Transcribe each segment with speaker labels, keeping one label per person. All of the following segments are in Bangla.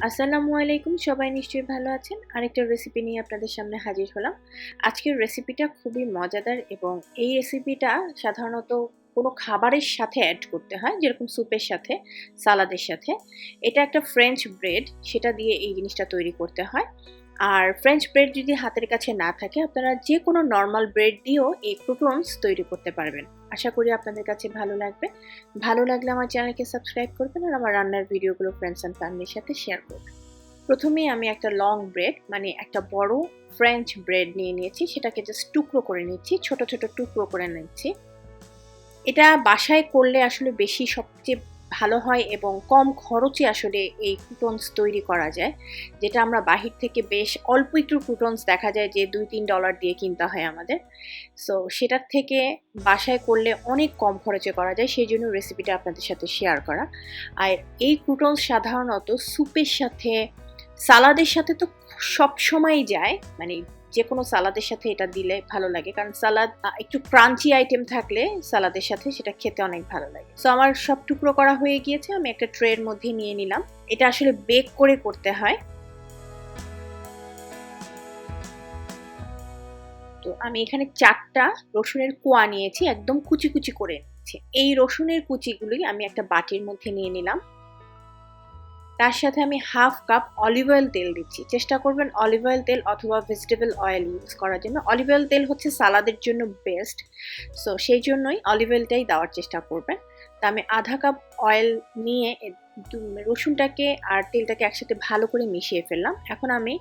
Speaker 1: আসসালামু আলাইকুম, সবাই নিশ্চয়ই ভালো আছেন। আরেকটা রেসিপি নিয়ে আপনাদের সামনে হাজির হলাম। আজকের রেসিপিটা খুবই মজাদার এবং এই রেসিপিটা সাধারণত কোনো খাবারের সাথে অ্যাড করতে হয়, যেরকম স্যুপের সাথে, সালাদের সাথে। এটা একটা ফ্রেঞ্চ ব্রেড, সেটা দিয়ে এই জিনিসটা তৈরি করতে হয়। আর ফ্রেঞ্চ ব্রেড যদি হাতের কাছে না থাকে, আপনারা যে কোনো নরমাল ব্রেড দিয়েও এই ক্রুটনস তৈরি করতে পারবেন। আশা করি আপনাদের কাছে ভালো লাগবে। ভালো লাগলে আমার চ্যানেলকে সাবস্ক্রাইব করবেন আর আমার রান্নার ভিডিওগুলো ফ্রেন্ডস অ্যান্ড ফ্যামিলির সাথে শেয়ার করবেন। প্রথমেই আমি একটা লং ব্রেড, মানে একটা বড় ফ্রেঞ্চ ব্রেড নিয়ে নিয়েছি। সেটাকে জাস্ট টুকরো করে নিচ্ছি, ছোট ছোট টুকরো করে নিচ্ছি। এটা বাসায় করলে আসলে বেশি সবচেয়ে ভালো হয় এবং কম খরচে আসলে এই ক্রুটনস তৈরি করা যায়, যেটা আমরা বাহির থেকে বেশ অল্প একটু ক্রুটনস দেখা যায় যে $2-3 দিয়ে কিনতে হয় আমাদের। সো সেটার থেকে বাসায় করলে অনেক কম খরচে করা যায়, সেই জন্য রেসিপিটা আপনাদের সাথে শেয়ার করা। আর এই ক্রুটনস সাধারণত স্যুপের সাথে, সালাদের সাথে তো সব সময়ই যায়, মানে যে কোনো সালাদের সাথে এটা দিলে ভালো লাগে, কারণ সালাদ একটু ক্রাঞ্চি আইটেম থাকলে সালাদের সাথে সেটা খেতে অনেক ভালো লাগে। সো আমার সব টুকরো করা হয়ে গিয়েছে, আমি একটা ট্রের মধ্যে নিয়ে নিলাম। এটা আসলে বেক করে করতে হয়। তো আমি এখানে 4টা রসুনের কোয়া নিয়েছি, একদম কুচি কুচি করে নিয়েছি। এই রসুনের কুচিগুলি আমি একটা বাটির মধ্যে নিয়ে নিলাম। তার সাথে আমি হাফ কাপ অলিভ অয়েল তেল দিচ্ছি। চেষ্টা করবেন অলিভ অয়েল তেল অথবা ভেজিটেবল অয়েল ইউজ করার জন্য। অলিভ অয়েল তেল হচ্ছে সালাদের জন্য বেস্ট, সো সেই জন্যই অলিভ অয়েলটাই দেওয়ার চেষ্টা করবেন। তা আমি আধা কাপ অয়েল নিয়ে রসুনটাকে আর তেলটাকে একসাথে ভালো করে মিশিয়ে ফেললাম। এখন আমি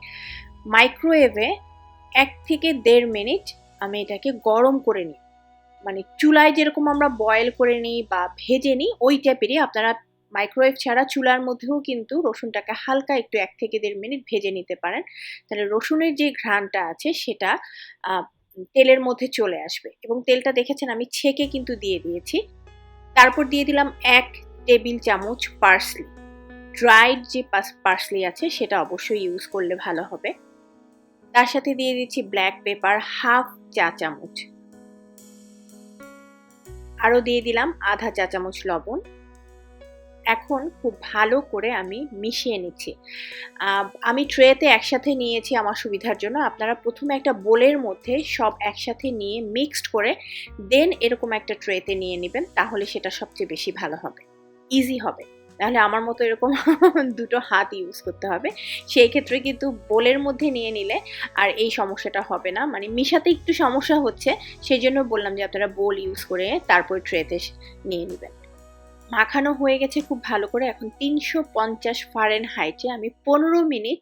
Speaker 1: মাইক্রোওয়েভে 1 থেকে 1.5 মিনিট আমি এটাকে গরম করে নিই। মানে চুলায় যেরকম আমরা বয়েল করে নিই বা ভেজে নিই, ওই টাইপেরই আপনারা মাইক্রোওয়েভ ছাড়া চুলার মধ্যেও কিন্তু রসুনটাকে হালকা একটু 1 থেকে 1.5 মিনিট ভেজে নিতে পারেন। তাহলে রসুনের যে ঘ্রাণটা আছে সেটা তেলের মধ্যে চলে আসবে। এবং তেলটা দেখেছেন আমি ছেঁকে কিন্তু দিয়ে দিয়েছি। তারপর দিয়ে দিলাম 1 টেবিল চামচ পার্সলি। ড্রাইড যে পার্সলি আছে সেটা অবশ্যই ইউজ করলে ভালো হবে। তার সাথে দিয়ে দিচ্ছি ব্ল্যাক পেপার হাফ চা চামচ। আরও দিয়ে দিলাম আধা চা চামচ লবণ। এখন খুব ভালো করে আমি মিশিয়ে নিচ্ছি। আমি ট্রেতে একসাথে নিয়েছি আমার সুবিধার জন্য। আপনারা প্রথমে একটা বোলের মধ্যে সব একসাথে নিয়ে মিক্সড করে দেন এরকম একটা ট্রেতে নিয়ে নেবেন, তাহলে সেটা সবচেয়ে বেশি ভালো হবে, ইজি হবে। তাহলে আমার মতো এরকম দুটো হাত ইউজ করতে হবে। সেই ক্ষেত্রে কিন্তু বোলের মধ্যে নিয়ে নিলে আর এই সমস্যাটা হবে না। মানে মিশাতে একটু সমস্যা হচ্ছে, সেই জন্য বললাম যে আপনারা বোল ইউজ করে তারপর ট্রেতে নিয়ে নেবেন। মাখানো হয়ে গেছে খুব ভালো করে। এখন 350 ফারেনহাইটে আমি 15 মিনিট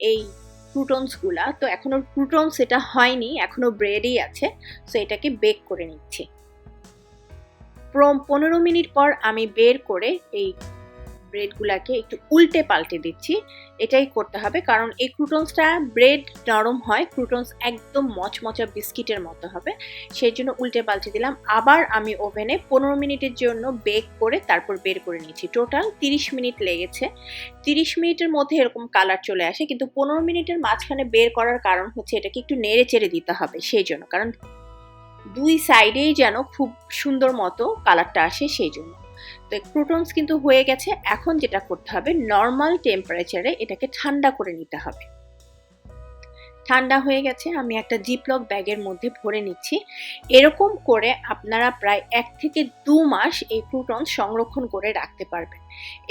Speaker 1: এই ক্রুটনসগুলা, তো এখনো ক্রুটনস এটা হয়নি, এখনো ব্রেডই আছে, সো এটাকে বেক করে নিচ্ছি। 15 মিনিট পর আমি বের করে এই ব্রেডগুলাকে একটু উল্টে পাল্টে দিচ্ছি। এটাই করতে হবে, কারণ এই ক্রুটনসটা ব্রেড নরম হয়, ক্রুটনস একদম মচমচা বিস্কিটের মতো হবে, সেই জন্য উল্টে পাল্টে দিলাম। আবার আমি ওভেনে 15 মিনিটের জন্য বেক করে তারপর বের করে নিয়েছি। টোটাল 30 মিনিট লেগেছে। 30 মিনিটের মধ্যে এরকম কালার চলে আসে, কিন্তু 15 মিনিটের মাঝখানে বের করার কারণ হচ্ছে এটাকে একটু নেড়ে চেড়ে দিতে হবে, সেই জন্য, কারণ দুই সাইডেই যেন খুব সুন্দর মতো কালারটা আসে, সেই জন্য। তো ক্রুটনস কিন্তু হয়ে গেছে। এখন যেটা করতে হবে, নর্মাল টেম্পারেচারে এটাকে ঠান্ডা করে নিতে হবে। ঠান্ডা হয়ে গেছে, আমি একটা জিপলক ব্যাগের মধ্যে ভরে নিচ্ছি। এরকম করে আপনারা প্রায় 1 থেকে 2 মাস এই ক্রুটনস সংরক্ষণ করে রাখতে পারবেন।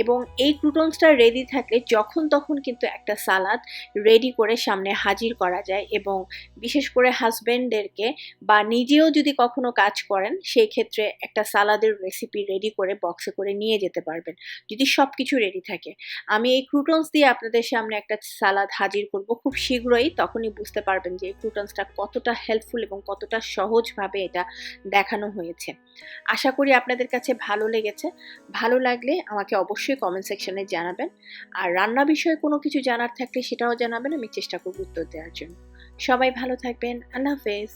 Speaker 1: এবং এই ক্রুটনসটা রেডি থাকলে যখন তখন কিন্তু একটা সালাদ রেডি করে সামনে হাজির করা যায়, এবং বিশেষ করে হাজব্যান্ডদেরকে বা নিজেও যদি কখনো কাজ করেন, সেই ক্ষেত্রে একটা সালাদের রেসিপি রেডি করে বক্সে করে নিয়ে যেতে পারবেন, যদি সব কিছু রেডি থাকে। আমি এই ক্রুটনস দিয়ে আপনাদের সামনে একটা সালাদ হাজির করব খুব শীঘ্রই, তখনই বুঝতে পারবেন যে এই ক্রুটনসটা কতটা হেল্পফুল এবং কতটা সহজভাবে এটা দেখানো হয়েছে। আশা করি আপনাদের কাছে ভালো লেগেছে। ভালো লাগলে আমাকে অবশ্যই কমেন্ট সেকশনে জানাবেন। আর রান্না বিষয়ে কোনো কিছু জানার থাকলে সেটাও জানাবেন, আমি চেষ্টা করব উত্তর দেওয়ার জন্য। সবাই ভালো থাকবেন। আল্লাহ হাফেজ।